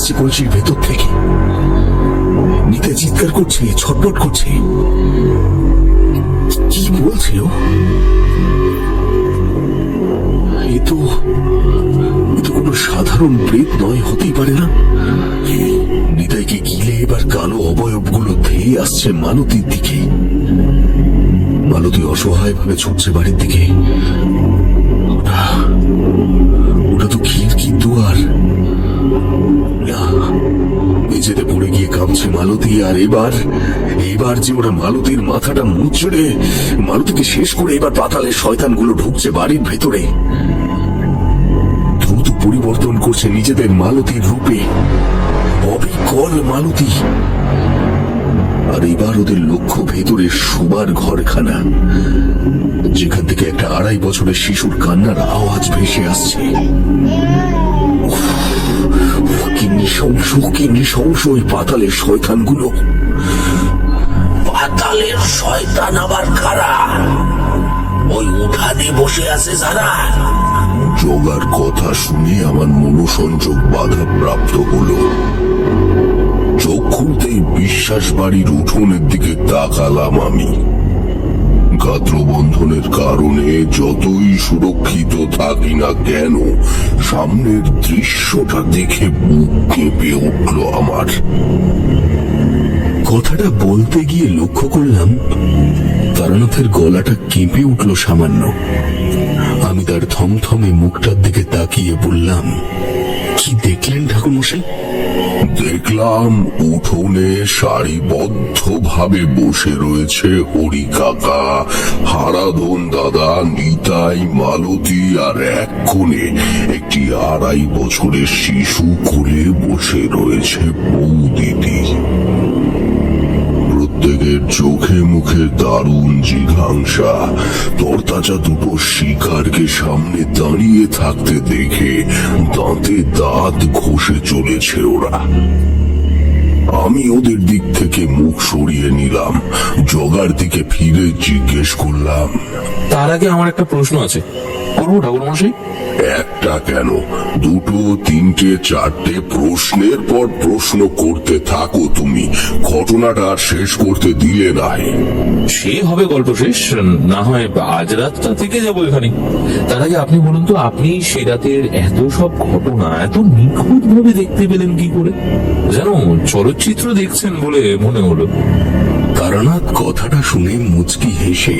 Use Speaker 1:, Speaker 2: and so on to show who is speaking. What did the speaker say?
Speaker 1: আসছে কলসির ভেতর থেকে। নিতাই চিৎকার করছে, ছটফট করছে। কি বলছে ও? এ তো কোনো সাধারণ প্রেত নয়, হতেই পারে না। নিতাইকে গিলে এবার কালো অবয়বগুলো ধেয়ে আসছে মালতীর দিকে। মালতী অসহায় ভাবে ছুটছে বাড়ির দিকে। ওটা তো খিড়কি দুয়ার। না, মেঝেতে পড়ে গিয়ে কাঁপছে মালতী। আর এবার যে ওরা মালতীর মাথাটা মুচড়ে মালতীকে শেষ করে এবার পাতালের শয়তানগুলো ঢুকছে বাড়ির ভেতরে। দ্রুত পরিবর্তন করছে নিজেদের মালতীর রূপে, অবিকল মালতী। আর এবার ওদের লক্ষ্য ভেতরে শোবার ঘরখানা, যেখান থেকে একটা 2.5 বছরের শিশুর কান্নার আওয়াজ ভেসে আসছে। কি নৃশংস ওই পাতালের শয়তানগুলো।
Speaker 2: পাতালের শয়তান আবার কারা? ওই উঠানে বসে আছে যারা।
Speaker 3: জগার কথা শুনে আমার মনোসংযোগ বাধাপ্রাপ্ত হলো। চোখ খুলতেই বিশ্বাস বাড়ির উঠোনের দিকে তাকালাম আমি। গাত্রবন্ধনের কারণে যতই সুরক্ষিত থাকি না কেন, সামনের দৃশ্যটা দেখে বুক কেঁপে উঠল আমার।
Speaker 1: কথাটা বলতে গিয়ে লক্ষ্য করলাম তারানাথের গলাটা কেঁপে উঠল সামান্য। আমি তার থমথমে মুখটার দিকে তাকিয়ে বললাম, কি দেখলেন ঠাকুরমশাই?
Speaker 3: দেখলাম উঠোনে সারিবদ্ধ ভাবে বসে রয়েছে হরি কাকা, হারাধন দাদা, নিতাই, মালতী, আর এক কোণে একটি 2.5 বছরের শিশু কোলে বসে রয়েছে বৌদিদি। প্রত্যেকের চোখে মুখে দারুণ জিঘাংসা। তরতাজা দুটো শিকারকে সামনে দাঁড়িয়ে থাকতে দেখে দাঁতে দাঁত ঘষে চলেছে ওরা। আমি ওদের দিক থেকে মুখ সরিয়ে নিলাম। জগার দিকে ফিরে জিজ্ঞেস করলাম,
Speaker 4: তার আগে আমার একটা প্রশ্ন আছে, করবো ঠাকুরমশাই?
Speaker 3: একটা কেন, 2, 3, 4 প্রশ্নের পর প্রশ্ন করতে থাকো তুমি। ঘটনাটা আর শেষ করতে দিলে না।
Speaker 4: সে হবে গল্প শেষ, না হয় আজ রাতটা থেকে যাবো এখানে। তার আগে আপনি বলুন তো, আপনি সে রাতের এত সব ঘটনা এত নিখুঁত ভাবে দেখতে পেলেন কি করে? যেন চলচ্চিত্র দেখছেন বলে মনে হলো।
Speaker 1: তারানাথ কথাটা শুনে মুচকি হেসে